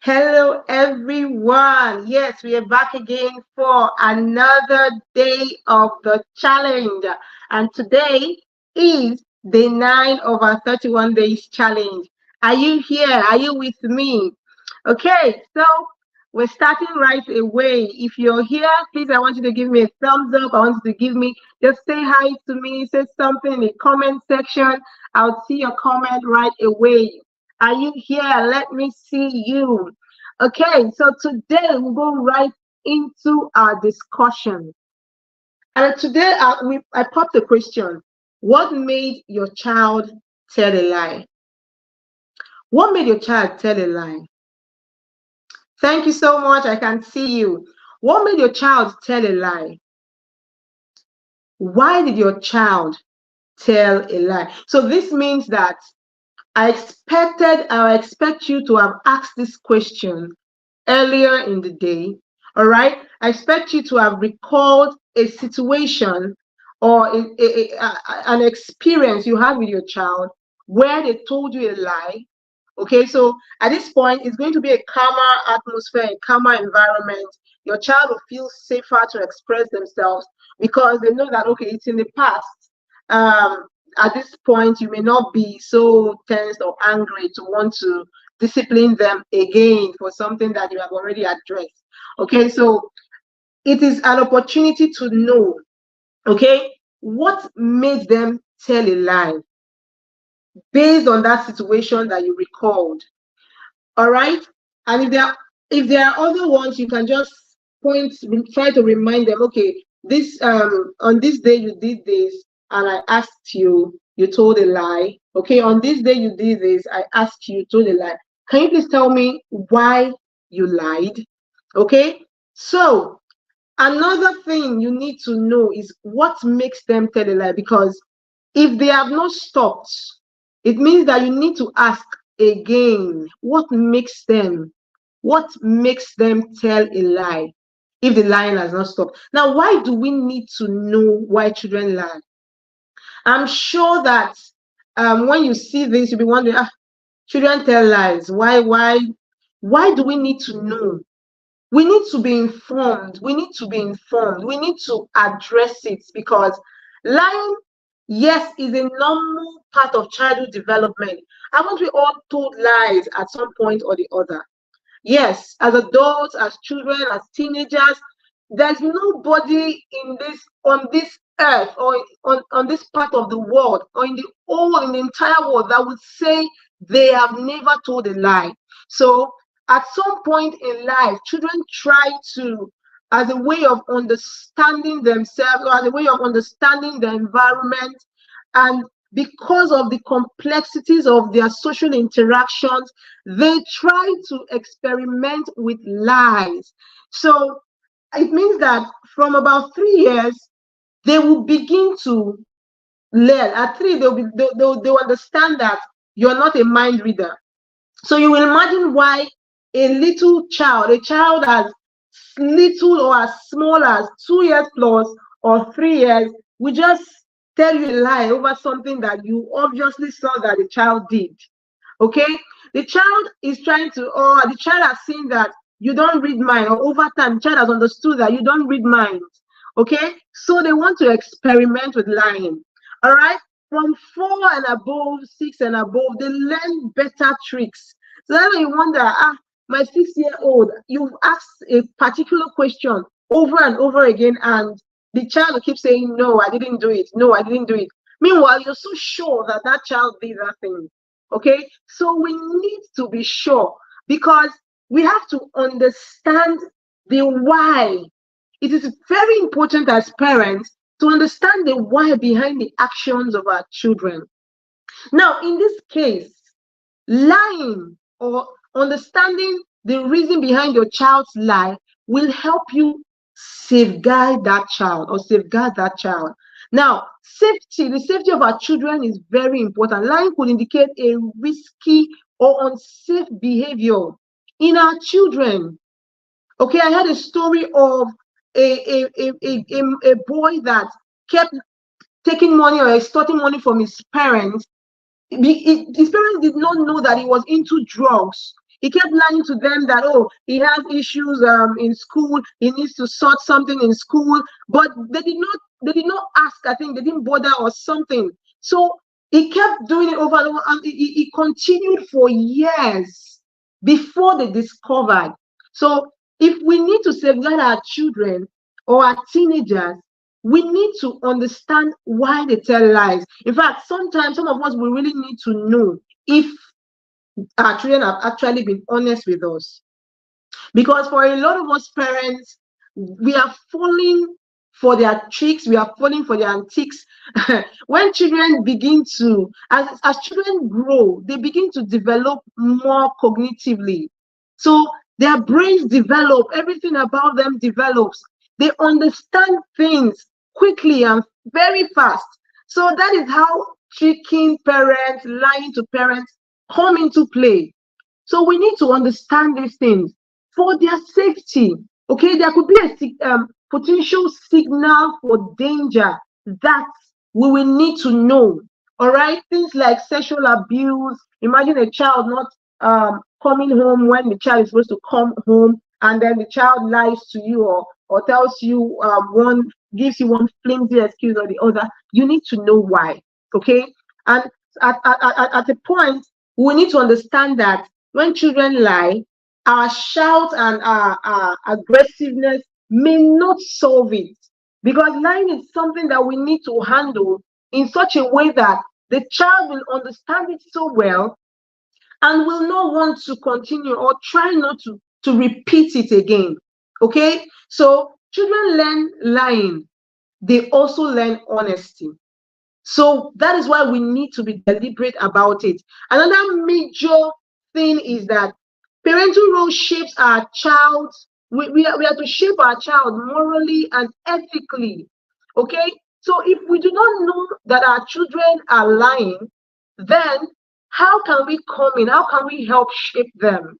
Hello, everyone. Yes, we are back again for another day of the challenge. And today is day 9 of our 31 days challenge. Are you here? Are you with me? Okay, so we're starting right away. If you're here, please, I want you to give me a thumbs up. I want you to just say hi to me, say something in the comment section. I'll see your comment right away. Are you here? Let me see you. Okay, so today we'll go right into our discussion. And today I popped a question. What made your child tell a lie? What made your child tell a lie? Thank you so much. I can see you. What made your child tell a lie? Why did your child tell a lie? So this means that I expect you to have asked this question earlier in the day. All right. I expect you to have recalled a situation or an experience you had with your child where they told you a lie. Okay, so at this point, it's going to be a calmer atmosphere, a calmer environment. Your child will feel safer to express themselves because they know that, okay, it's in the past. At this point, you may not be so tense or angry to want to discipline them again for something that you have already addressed. Okay, so it is an opportunity to know, okay, what made them tell a lie based on that situation that you recalled. All right, and if there are other ones, you can just try to remind them, okay, this on this day you did this and I asked you, you told a lie. Okay, on this day you did this, I asked you, you told a lie. Can you please tell me why you lied? Okay, so another thing you need to know is what makes them tell a lie, because if they have not stopped, it means that you need to ask again, what makes them tell a lie if the lying has not stopped. Now, why do we need to know why children lie? I'm sure that when you see this, you'll be wondering, children tell lies. Why do we need to know? We need to be informed. We need to be informed. We need to address it, because lying, yes, is a normal part of childhood development. Haven't we all told lies at some point or the other? Yes, as adults, as children, as teenagers, there's nobody on this earth or on this part of the world or in the entire world that would say they have never told a lie. So at some point in life, children try to, as a way of understanding themselves or as a way of understanding the environment, and because of the complexities of their social interactions, they try to experiment with lies. So it means that from about 3 years, they will begin to learn. At 3, they'll understand that you're not a mind reader. So you will imagine why a child as little or as small as 2 years plus or 3 years, we just tell you a lie over something that you obviously saw that the child did. Okay, the child is trying to, or the child has seen that you don't read mind, or over time, the child has understood that you don't read minds. Okay, so they want to experiment with lying. All right, from 4 and above, 6 and above, they learn better tricks. So then you wonder, my 6-year-old, you've asked a particular question over and over again, and the child will keep saying, no, I didn't do it. No, I didn't do it. Meanwhile, you're so sure that that child did that thing. Okay, so we need to be sure, because we have to understand the why. It is very important as parents to understand the why behind the actions of our children. Now, in this case, lying or understanding the reason behind your child's lie will help you safeguard that child or safeguard that child. Now, the safety of our children is very important. Lying could indicate a risky or unsafe behavior in our children. Okay, I had a story of a boy that kept taking money or extorting money from his parents. His parents did not know that he was into drugs. He kept lying to them that, oh, he has issues in school, he needs to sort something in school, but they did not ask. I think they didn't bother or something. So he kept doing it over and over, and he continued for years before they discovered. So if we need to safeguard our children or our teenagers, we need to understand why they tell lies. In fact, sometimes some of us we really need to know if our children have actually been honest with us. Because for a lot of us parents, we are falling for their tricks, we are falling for their antiques. When children begin to, as children grow, they begin to develop more cognitively. So their brains develop, everything about them develops. They understand things quickly and very fast. So that is how tricking parents, lying to parents come into play. So we need to understand these things for their safety. Okay, there could be a potential signal for danger that we will need to know. All right, things like sexual abuse. Imagine a child not coming home when the child is supposed to come home, and then the child lies to you or tells you one gives you one flimsy excuse or the other. You need to know why. Okay, and at a point we need to understand that when children lie, our shout and our aggressiveness may not solve it, because lying is something that we need to handle in such a way that the child will understand it so well and will not want to continue or try not to repeat it again. Okay, so children learn lying, they also learn honesty. So that is why we need to be deliberate about it. Another major thing is that parental role shapes our child. We are to shape our child morally and ethically. Okay? So if we do not know that our children are lying, then how can we come in? How can we help shape them?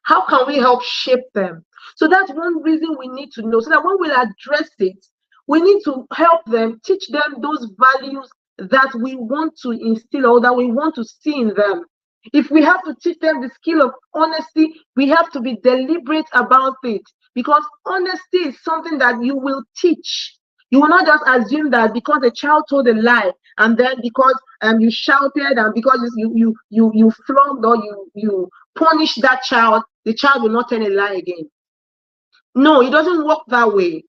How can we help shape them? So that's one reason we need to know, so that when we address it, we need to help them, teach them those values that we want to instill or that we want to see in them. If we have to teach them the skill of honesty, we have to be deliberate about it, because honesty is something that you will teach. You will not just assume that because a child told a lie, and then because you shouted, and because you flogged or you punish that child, the child will not tell a lie again. No, it doesn't work that way.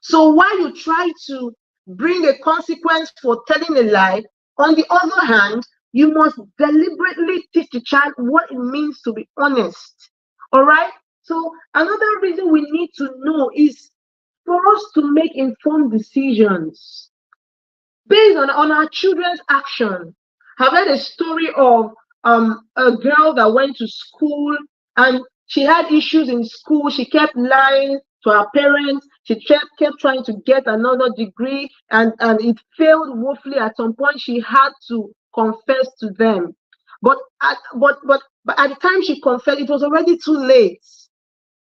So while you try to bring a consequence for telling a lie, on the other hand, you must deliberately teach the child what it means to be honest. All right? So another reason we need to know is for us to make informed decisions based on our children's action. I've heard a story of a girl that went to school, and she had issues in school. She kept lying to her parents. She kept trying to get another degree, and it failed woefully. At some point, she had to confess to them. But at the time she confessed, it was already too late.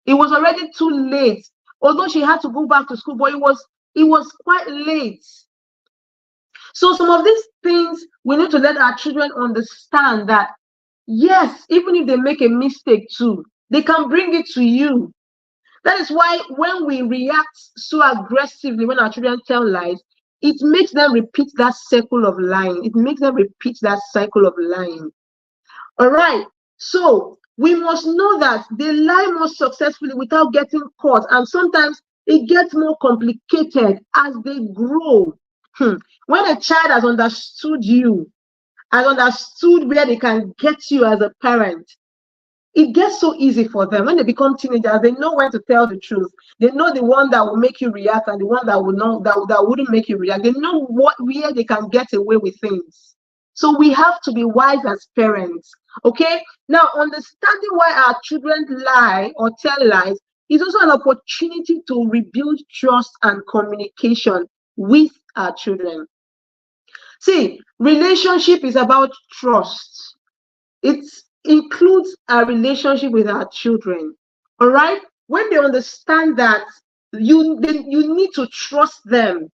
It was already too late. Although she had to go back to school, but it was quite late. So some of these things we need to let our children understand that yes, even if they make a mistake too, they can bring it to you. That is why when we react so aggressively when our children tell lies, it makes them repeat that cycle of lying. It makes them repeat that cycle of lying. All right. So we must know that they lie more successfully without getting caught. And sometimes it gets more complicated as they grow. When a child has understood you, has understood where they can get you as a parent, it gets so easy for them. When they become teenagers, they know when to tell the truth. They know the one that will make you react and the one that will not, that wouldn't make you react. They know where they can get away with things. So we have to be wise as parents. Okay? Now, understanding why our children lie or tell lies is also an opportunity to rebuild trust and communication with our children. See, relationship is about trust. It includes our relationship with our children. All right? When they understand that you need to trust them,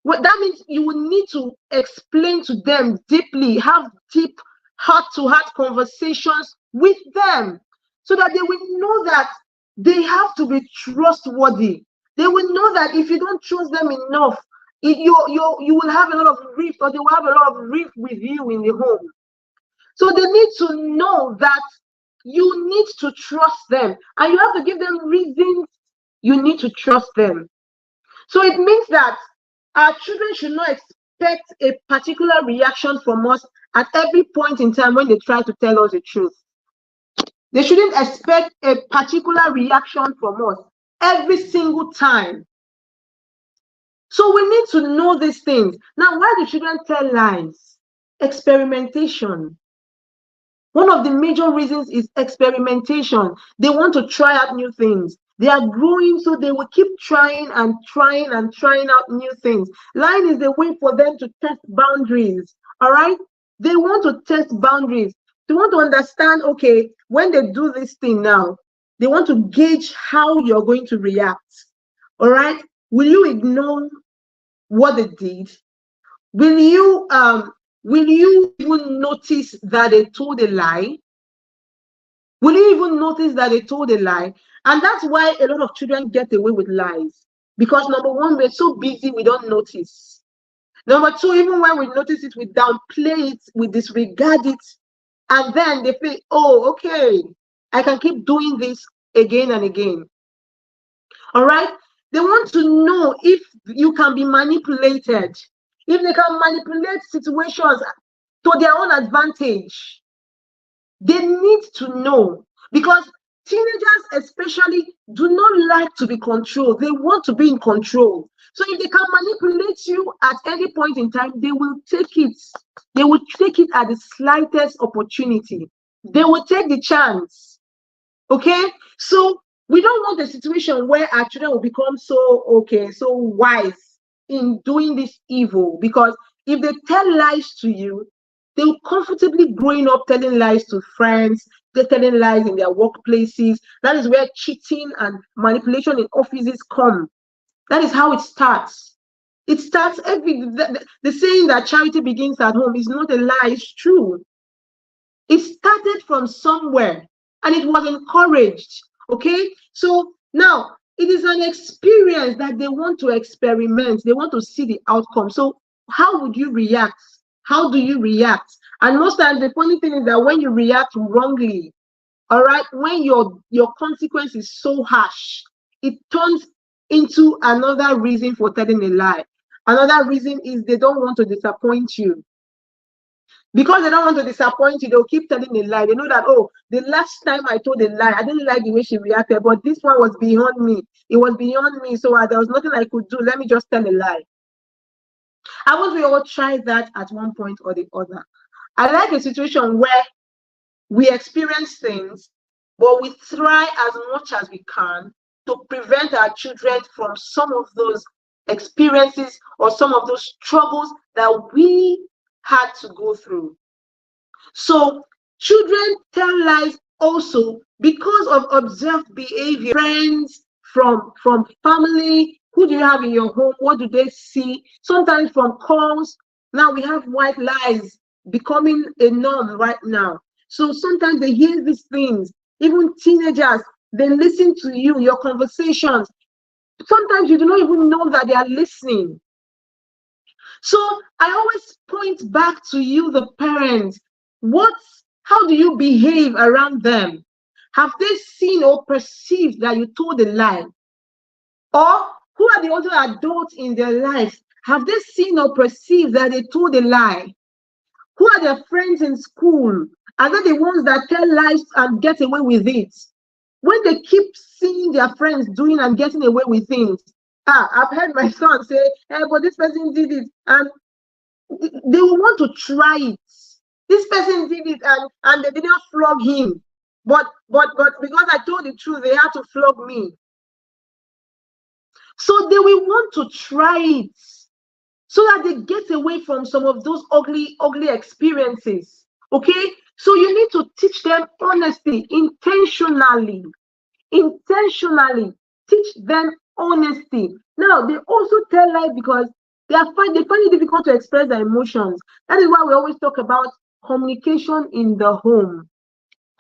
what that means, you will need to explain to them deeply, have deep heart-to-heart conversations with them. so that they will know that they have to be trustworthy. They will know that if you don't trust them enough, you will have a lot of rift, or they will have a lot of rift with you in the home. So they need to know that you need to trust them, and you have to give them reasons you need to trust them. So it means that our children should not expect a particular reaction from us at every point in time when they try to tell us the truth. They shouldn't expect a particular reaction from us every single time. So we need to know these things. Now, why do children tell lies? Experimentation. One of the major reasons is experimentation. They want to try out new things. They are growing, so they will keep trying and trying and trying out new things. Lying is a way for them to test boundaries. All right? They want to test boundaries. They want to understand, okay, when they do this thing now, they want to gauge how you're going to react. All right? Will you ignore what they did? Will you even notice that they told a lie? Will you even notice that they told a lie? And that's why a lot of children get away with lies. Because number one, we're so busy we don't notice. Number two, even when we notice it, we downplay it, we disregard it, and then they feel, oh, okay, I can keep doing this again and again. All right? They want to know if you can be manipulated, if they can manipulate situations to their own advantage. They need to know, because teenagers especially do not like to be controlled. They want to be in control. So if they can manipulate you at any point in time, they will take it. They will take it at the slightest opportunity. They will take the chance. Okay? So we don't want a situation where our children will become so wise in doing this evil, because if they tell lies to you, they will comfortably growing up telling lies to friends, they're telling lies in their workplaces. That is where cheating and manipulation in offices come. That is how it starts. It starts the saying that charity begins at home is not a lie, it's true. It started from somewhere and it was encouraged. Okay, so now it is an experience that they want to experiment, they want to see the outcome. So how would you react? How do you react? And most times the funny thing is that when you react wrongly, all right, when your consequence is so harsh, it turns into another reason for telling a lie. Another reason is they don't want to disappoint you. Because they don't want to disappoint you, they'll keep telling a lie. They know that, oh, the last time I told a lie, I didn't like the way she reacted, but this one was beyond me. It was beyond me, so there was nothing I could do. Let me just tell a lie. Haven't we all tried that at one point or the other? I like a situation where we experience things, but we try as much as we can to prevent our children from some of those experiences or some of those troubles that we had to go through. So children tell lies also because of observed behavior, friends, from family. Who do you have in your home? What do they see? Sometimes from calls. Now we have white lies becoming a norm right now. So sometimes they hear these things. Even teenagers, they listen to you, your conversations. Sometimes you do not even know that they are listening. So I always point back to you, the parents. How do you behave around them? Have they seen or perceived that you told a lie? Or who are the other adults in their lives? Have they seen or perceived that they told a lie? Who are their friends in school? Are they the ones that tell lies and get away with it? When they keep seeing their friends doing and getting away with things, I've heard my son say, hey, but this person did it, and they will want to try it. This person did it, and they didn't flog him, but because I told the truth, they had to flog me. So they will want to try it so that they get away from some of those ugly experiences. Okay, so you need to teach them honesty intentionally. Teach them honesty. Now they also tell lies because they find it difficult to express their emotions. That is why we always talk about communication in the home.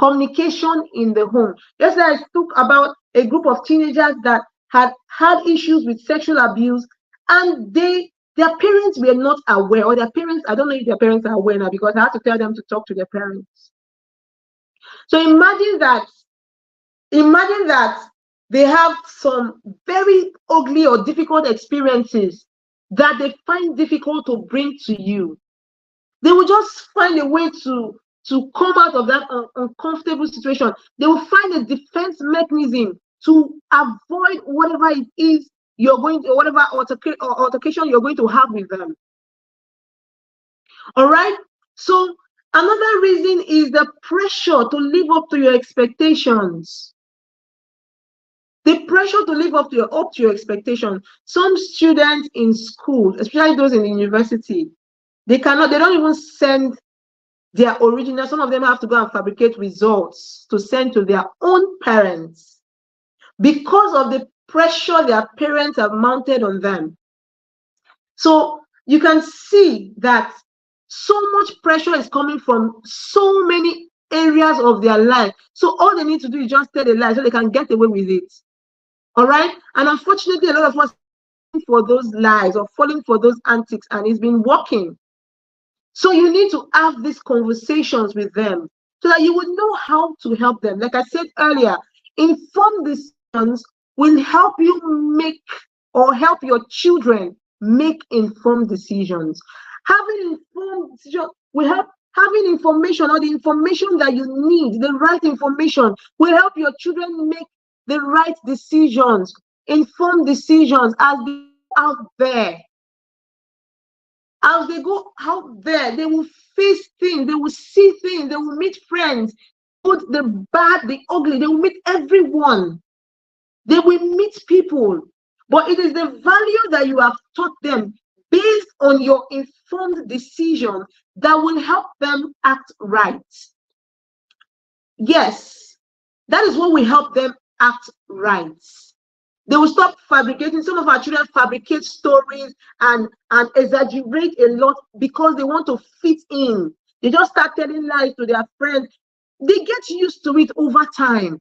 communication in the home. Yesterday, I spoke about a group of teenagers that had had issues with sexual abuse, and their parents were not aware, or their parents, I don't know if their parents are aware now, because I had to tell them to talk to their parents. So imagine that they have some very ugly or difficult experiences that they find difficult to bring to you. They will just find a way to come out of that uncomfortable situation. They will find a defense mechanism to avoid whatever it is you're going to, whatever altercation you're going to have with them. All right. So another reason is the pressure to live up to your expectations. The pressure to live up to your expectation. Some students in school, especially those in the university, they don't even send their original. Some of them have to go and fabricate results to send to their own parents because of the pressure their parents have mounted on them. So you can see that so much pressure is coming from so many areas of their life. So all they need to do is just tell a lie so they can get away with it. All right. And unfortunately, a lot of us are falling for those lies or falling for those antics, and it's been working. So you need to have these conversations with them so that you would know how to help them. Like I said earlier, informed decisions will help you make, or help your children make informed decisions. Having informed decisions will help. Having information, or the information that you need, the right information, will help your children make the right decisions, informed decisions as they go out there. As they go out there, they will face things, they will see things, they will meet friends, good, the bad, the ugly, they will meet everyone. They will meet people. But it is the value that you have taught them based on your informed decision that will help them act right. Yes, that is what will help them act right. They will stop fabricating. Some of our children fabricate stories and exaggerate a lot because they want to fit in. They just start telling lies to their friends. They get used to it over time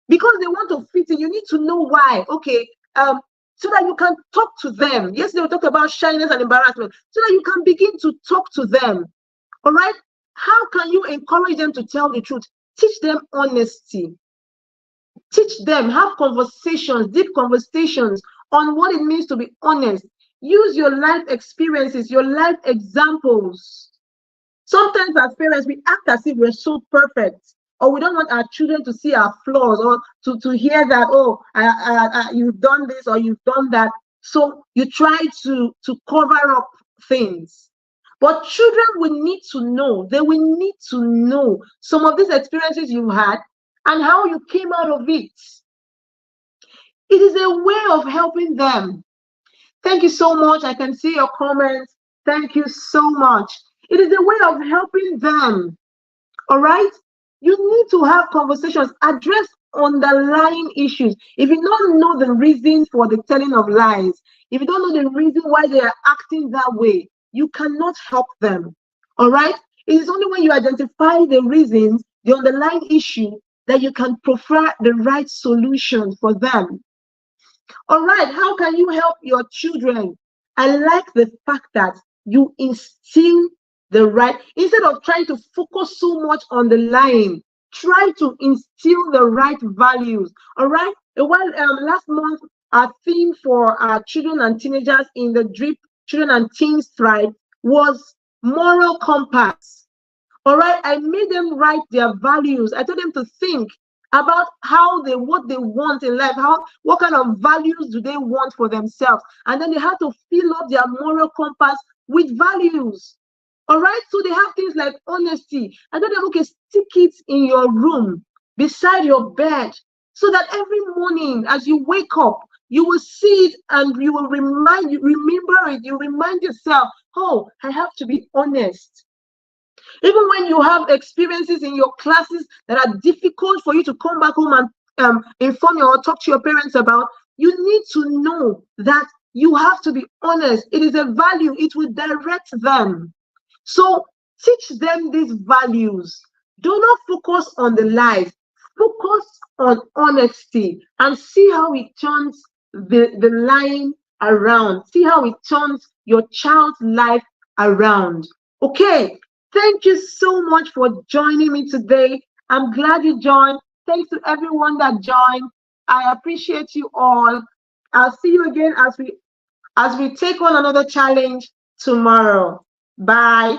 because they want to fit in. You need to know why. Okay, so that you can talk to them. Yes, they will talk about shyness and embarrassment, so that you can begin to talk to them. All right. How can you encourage them to tell the truth? Teach them honesty. Teach them, have conversations, deep conversations on what it means to be honest. Use your life experiences, your life examples. Sometimes as parents, we act as if we're so perfect, or we don't want our children to see our flaws, or to hear that, oh, you've done this or you've done that. So you try to cover up things. But children will need to know, they will need to know some of these experiences you've had and how you came out of it. It is a way of helping them. Thank you so much. I can see your comments. Thank you so much. It is a way of helping them. All right? You need to have conversations, address underlying issues. If you don't know the reason for the telling of lies, if you don't know the reason why they are acting that way, you cannot help them. All right? It is only when you identify the reasons, the underlying issue, that you can provide the right solution for them. All right, how can you help your children? I like the fact that you instill the right, instead of trying to focus so much on the lying, try to instill the right values. All right, last month, our theme for our children and teenagers in the DRIP Children and Teens Thrive was moral compass. All right, I made them write their values. I told them to think about what they want in life, what kind of values do they want for themselves, and then they have to fill up their moral compass with values. All right, so they have things like honesty. I told them, okay, stick it in your room beside your bed, so that every morning as you wake up, you will see it and you will remember it. You remind yourself, oh, I have to be honest. Even when you have experiences in your classes that are difficult for you to come back home and inform you or talk to your parents about, you need to know that you have to be honest. It is a value. It will direct them. So teach them these values. Do not focus on the lies. Focus on honesty and see how it turns the lying around. See how it turns your child's life around. Okay. Thank you so much for joining me today. I'm glad you joined. Thanks to everyone that joined. I appreciate you all. I'll see you again as we take on another challenge tomorrow. Bye.